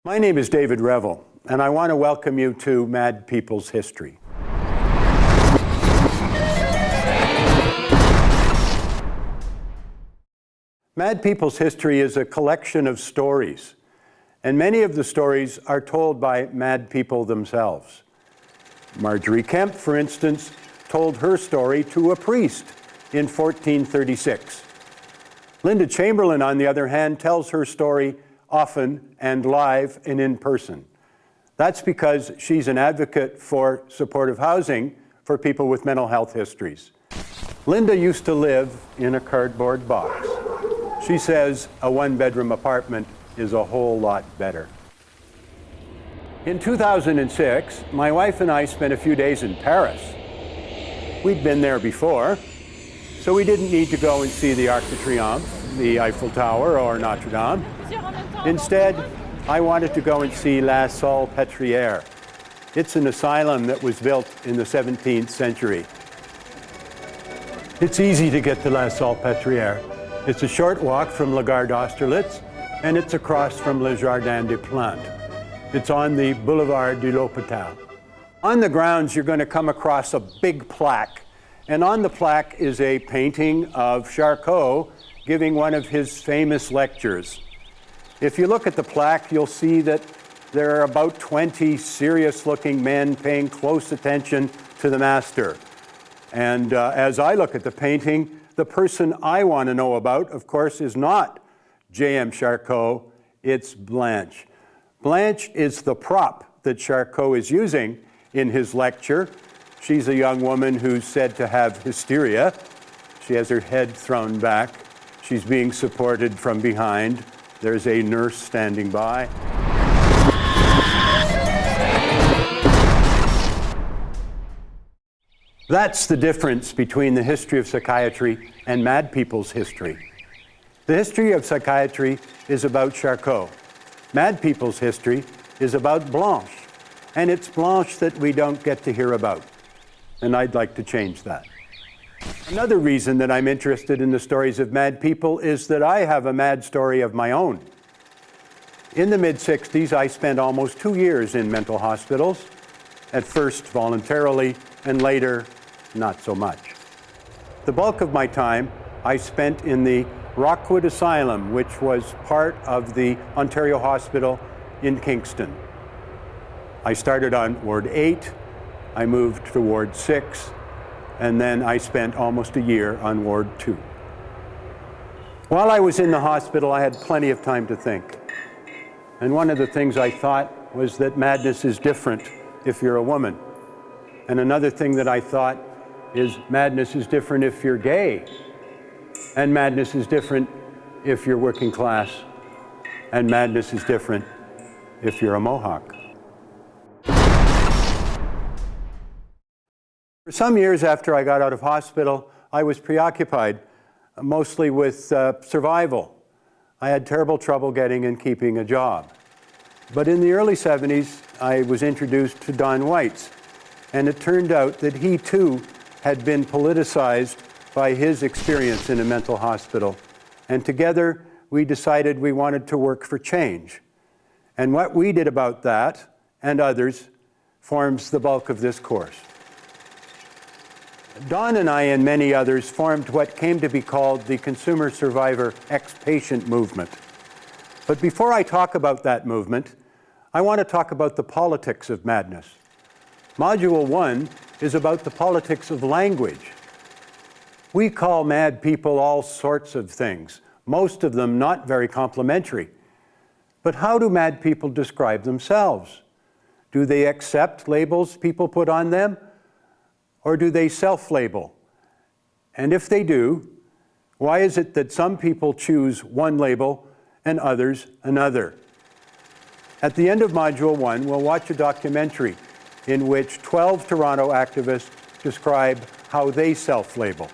My name is David Reville, and I want to welcome you to Mad People's History. Mad People's History is a collection of stories, and many of the stories are told by mad people themselves. Marjorie Kemp, for instance, told her story to a priest in 1436. Linda Chamberlain, on the other hand, tells her story often and live and in person. That's because she's an advocate for supportive housing for people with mental health histories. Linda used to live in a cardboard box. She says a one-bedroom apartment is a whole lot better. In 2006, my wife and I spent a few days in Paris. We'd been there before, so we didn't need to go and see the Arc de Triomphe, the Eiffel Tower, or Notre Dame. Instead, I wanted to go and see La Salpêtrière. It's an asylum that was built in the 17th century. It's easy to get to La Salpêtrière. It's a short walk from La Gare d'Austerlitz, and it's across from Le Jardin des Plantes. It's on the Boulevard de l'Hôpital. On the grounds, you're going to come across a big plaque, and on the plaque is a painting of Charcot giving one of his famous lectures. If you look at the plaque, you'll see that there are about 20 serious-looking men paying close attention to the master. And as I look at the painting, the person I want to know about, of course, is not J.M. Charcot, it's Blanche. Blanche is the prop that Charcot is using in his lecture. She's a young woman who's said to have hysteria. She has her head thrown back. She's being supported from behind. There's a nurse standing by. That's the difference between the history of psychiatry and mad people's history. The history of psychiatry is about Charcot. Mad people's history is about Blanche. And it's Blanche that we don't get to hear about. And I'd like to change that. Another reason that I'm interested in the stories of mad people is that I have a mad story of my own. In the mid-60s, I spent almost 2 years in mental hospitals, at first voluntarily, and later, not so much. The bulk of my time I spent in the Rockwood Asylum, which was part of the Ontario Hospital in Kingston. I started on Ward 8, I moved to Ward 6, and then I spent almost a year on Ward 2. While I was in the hospital, I had plenty of time to think. And one of the things I thought was that madness is different if you're a woman. And another thing that I thought is madness is different if you're gay. And madness is different if you're working class. And madness is different if you're a Mohawk. For some years after I got out of hospital, I was preoccupied, mostly with survival. I had terrible trouble getting and keeping a job. But in the early 70s, I was introduced to Don Weitz, and it turned out that he too had been politicized by his experience in a mental hospital. And together, we decided we wanted to work for change. And what we did about that, and others, forms the bulk of this course. Don and I and many others formed what came to be called the Consumer Survivor Ex-Patient Movement. But before I talk about that movement, I want to talk about the politics of madness. Module 1 is about the politics of language. We call mad people all sorts of things, most of them not very complimentary. But how do mad people describe themselves? Do they accept labels people put on them? Or do they self-label? And if they do, why is it that some people choose one label and others another? At the end of Module 1, we'll watch a documentary in which 12 Toronto activists describe how they self-label.